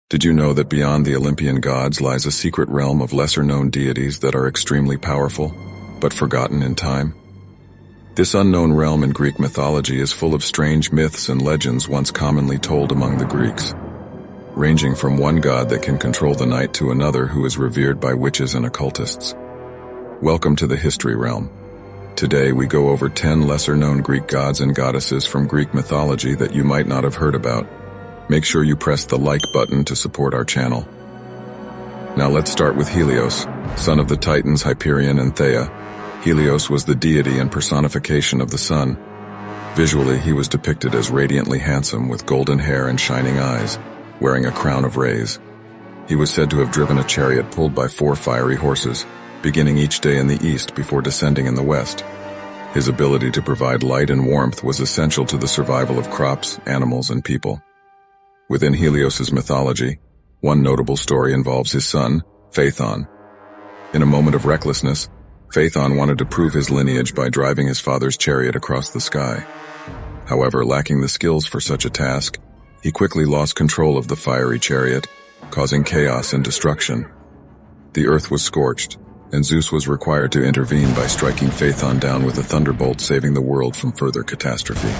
Did you know that beyond the Olympian gods lies a secret realm of lesser-known deities that are extremely powerful, but forgotten in time? This unknown realm in Greek mythology is full of strange myths and legends once commonly told among the Greeks, ranging from one god that can control the night to another who is revered by witches and occultists. Welcome to the history realm. Today we go over 10 lesser-known Greek gods and goddesses from Greek mythology that you might not have heard about. Make sure you press the like button to support our channel. Now let's start with Helios, son of the Titans Hyperion and Theia. Helios was the deity and personification of the sun. Visually, he was depicted as radiantly handsome with golden hair and shining eyes, wearing a crown of rays. He was said to have driven a chariot pulled by 4 fiery horses, beginning each day in the east before descending in the west. His ability to provide light and warmth was essential to the survival of crops, animals, and people. Within Helios's mythology, one notable story involves his son, Phaethon. In a moment of recklessness, Phaethon wanted to prove his lineage by driving his father's chariot across the sky. However, lacking the skills for such a task, he quickly lost control of the fiery chariot, causing chaos and destruction. The earth was scorched, and Zeus was required to intervene by striking Phaethon down with a thunderbolt, saving the world from further catastrophe.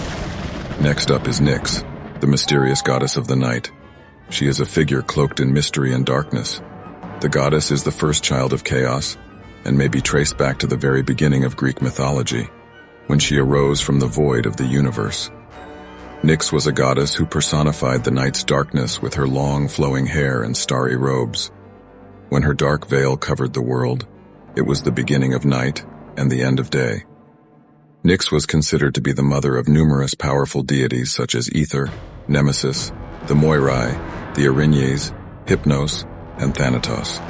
Next up is Nyx, the mysterious goddess of the night. She is a figure cloaked in mystery and darkness. The goddess is the first child of chaos, and may be traced back to the very beginning of Greek mythology, when she arose from the void of the universe. Nyx was a goddess who personified the night's darkness with her long flowing hair and starry robes. When her dark veil covered the world, it was the beginning of night and the end of day. Nyx was considered to be the mother of numerous powerful deities such as Ether, Nemesis, the Moirai, the Erinyes, Hypnos, and Thanatos.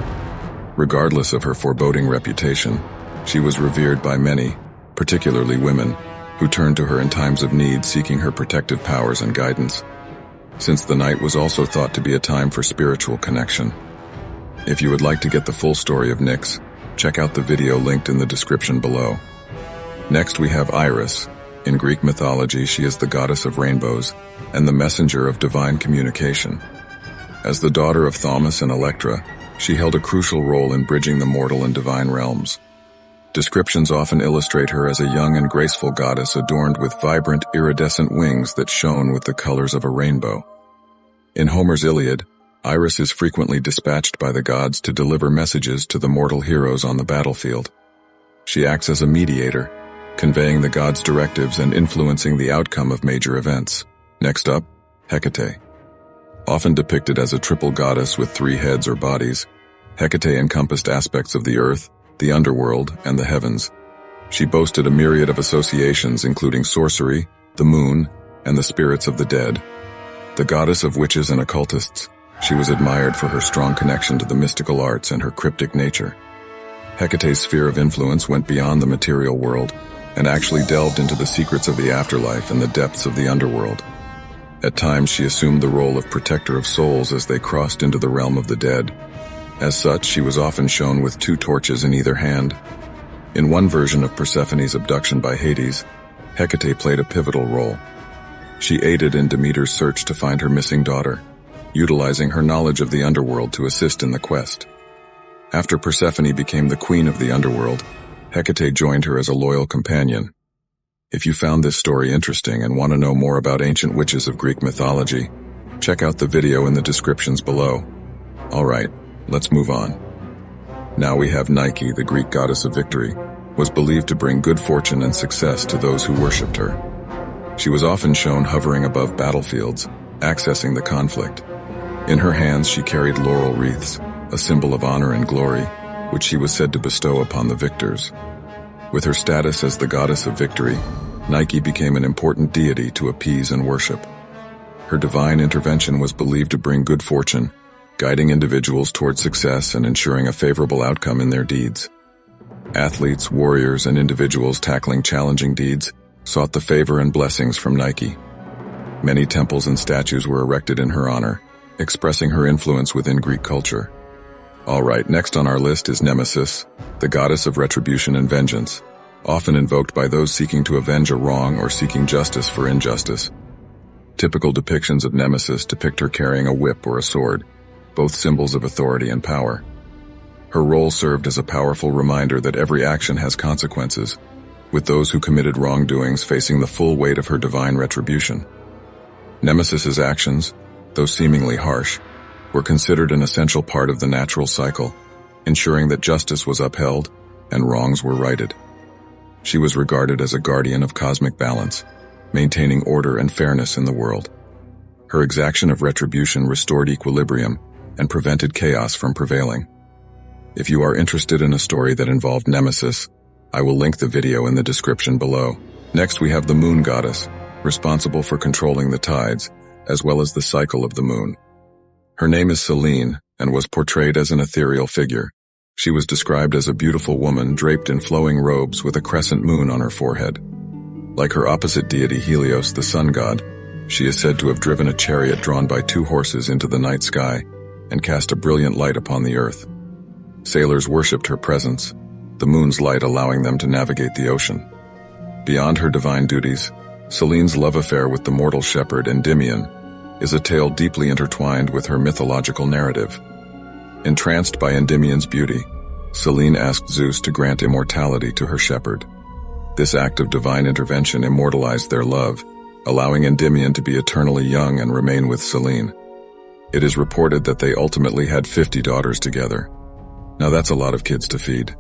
Regardless of her foreboding reputation, she was revered by many, particularly women, who turned to her in times of need, seeking her protective powers and guidance, since the night was also thought to be a time for spiritual connection. If you would like to get the full story of Nyx, check out the video linked in the description below. Next we have Iris. In Greek mythology, she is the goddess of rainbows and the messenger of divine communication. As the daughter of Thaumas and Electra, she held a crucial role in bridging the mortal and divine realms. Descriptions often illustrate her as a young and graceful goddess adorned with vibrant, iridescent wings that shone with the colors of a rainbow. In Homer's Iliad, Iris is frequently dispatched by the gods to deliver messages to the mortal heroes on the battlefield. She acts as a mediator, conveying the gods' directives and influencing the outcome of major events. Next up, Hecate. Often depicted as a triple goddess with 3 heads or bodies, Hecate encompassed aspects of the earth, the underworld, and the heavens. She boasted a myriad of associations including sorcery, the moon, and the spirits of the dead. The goddess of witches and occultists, she was admired for her strong connection to the mystical arts and her cryptic nature. Hecate's sphere of influence went beyond the material world and actually delved into the secrets of the afterlife and the depths of the underworld. At times she assumed the role of protector of souls as they crossed into the realm of the dead. As such, she was often shown with 2 torches in either hand. In one version of Persephone's abduction by Hades, Hecate played a pivotal role. She aided in Demeter's search to find her missing daughter, utilizing her knowledge of the underworld to assist in the quest. After Persephone became the queen of the underworld, Hecate joined her as a loyal companion. If you found this story interesting and want to know more about ancient witches of Greek mythology, check out the video in the descriptions below. Alright, let's move on. Now we have Nike, the Greek goddess of victory, was believed to bring good fortune and success to those who worshipped her. She was often shown hovering above battlefields, accessing the conflict. In her hands she carried laurel wreaths, a symbol of honor and glory, which she was said to bestow upon the victors. With her status as the goddess of victory, Nike became an important deity to appease and worship. Her divine intervention was believed to bring good fortune, guiding individuals toward success and ensuring a favorable outcome in their deeds. Athletes, warriors, and individuals tackling challenging deeds sought the favor and blessings from Nike. Many temples and statues were erected in her honor, expressing her influence within Greek culture. Alright, next on our list is Nemesis, the goddess of retribution and vengeance, often invoked by those seeking to avenge a wrong or seeking justice for injustice. Typical depictions of Nemesis depict her carrying a whip or a sword, both symbols of authority and power. Her role served as a powerful reminder that every action has consequences, with those who committed wrongdoings facing the full weight of her divine retribution. Nemesis's actions, though seemingly harsh, were considered an essential part of the natural cycle, ensuring that justice was upheld and wrongs were righted. She was regarded as a guardian of cosmic balance, maintaining order and fairness in the world. Her exaction of retribution restored equilibrium and prevented chaos from prevailing. If you are interested in a story that involved Nemesis, I will link the video in the description below. Next we have the moon goddess, responsible for controlling the tides, as well as the cycle of the moon. Her name is Selene, and was portrayed as an ethereal figure. She was described as a beautiful woman draped in flowing robes with a crescent moon on her forehead. Like her opposite deity Helios, the sun god, she is said to have driven a chariot drawn by 2 horses into the night sky and cast a brilliant light upon the earth. Sailors worshipped her presence, the moon's light allowing them to navigate the ocean. Beyond her divine duties, Selene's love affair with the mortal shepherd Endymion is a tale deeply intertwined with her mythological narrative. Entranced by Endymion's beauty, Selene asked Zeus to grant immortality to her shepherd. This act of divine intervention immortalized their love, allowing Endymion to be eternally young and remain with Selene. It is reported that they ultimately had 50 daughters together. Now that's a lot of kids to feed.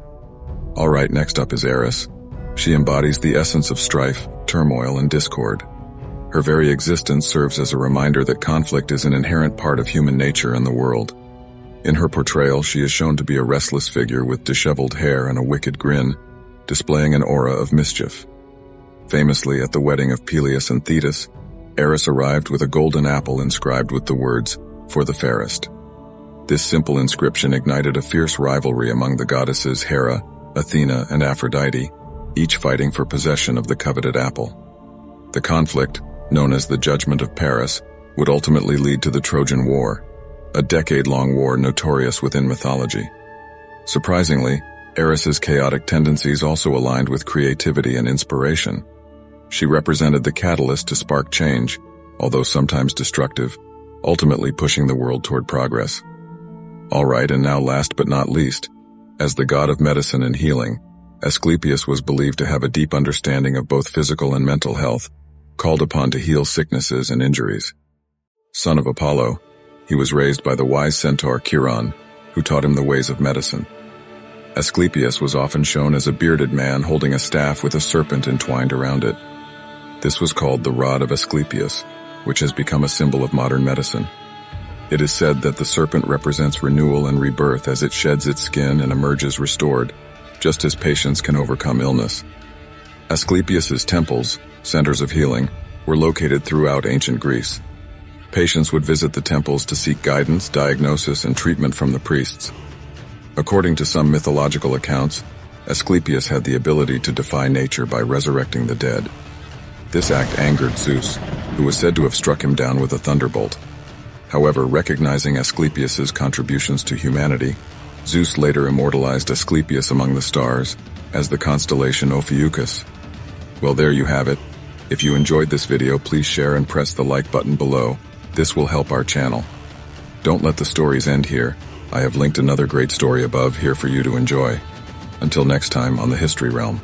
Alright, next up is Eris. She embodies the essence of strife, turmoil, and discord. Her very existence serves as a reminder that conflict is an inherent part of human nature and the world. In her portrayal, she is shown to be a restless figure with disheveled hair and a wicked grin, displaying an aura of mischief. Famously, at the wedding of Peleus and Thetis, Eris arrived with a golden apple inscribed with the words, "For the fairest." This simple inscription ignited a fierce rivalry among the goddesses Hera, Athena, and Aphrodite, each fighting for possession of the coveted apple. The conflict, known as the Judgment of Paris, would ultimately lead to the Trojan War, a decade-long war notorious within mythology. Surprisingly, Eris's chaotic tendencies also aligned with creativity and inspiration. She represented the catalyst to spark change, although sometimes destructive, ultimately pushing the world toward progress. Alright, and now last but not least, as the god of medicine and healing, Asclepius was believed to have a deep understanding of both physical and mental health, called upon to heal sicknesses and injuries. Son of Apollo, he was raised by the wise centaur Chiron, who taught him the ways of medicine. Asclepius was often shown as a bearded man holding a staff with a serpent entwined around it. This was called the rod of Asclepius, which has become a symbol of modern medicine. It is said that the serpent represents renewal and rebirth as it sheds its skin and emerges restored, just as patients can overcome illness. Asclepius's temples, centers of healing, were located throughout ancient Greece. Patients would visit the temples to seek guidance, diagnosis, and treatment from the priests. According to some mythological accounts, Asclepius had the ability to defy nature by resurrecting the dead. This act angered Zeus, who was said to have struck him down with a thunderbolt. However, recognizing Asclepius's contributions to humanity, Zeus later immortalized Asclepius among the stars as the constellation Ophiuchus. Well, there you have it. If you enjoyed this video, please share and press the like button below. This will help our channel. Don't let the stories end here. I have linked another great story above here for you to enjoy. Until next time on the History Realm.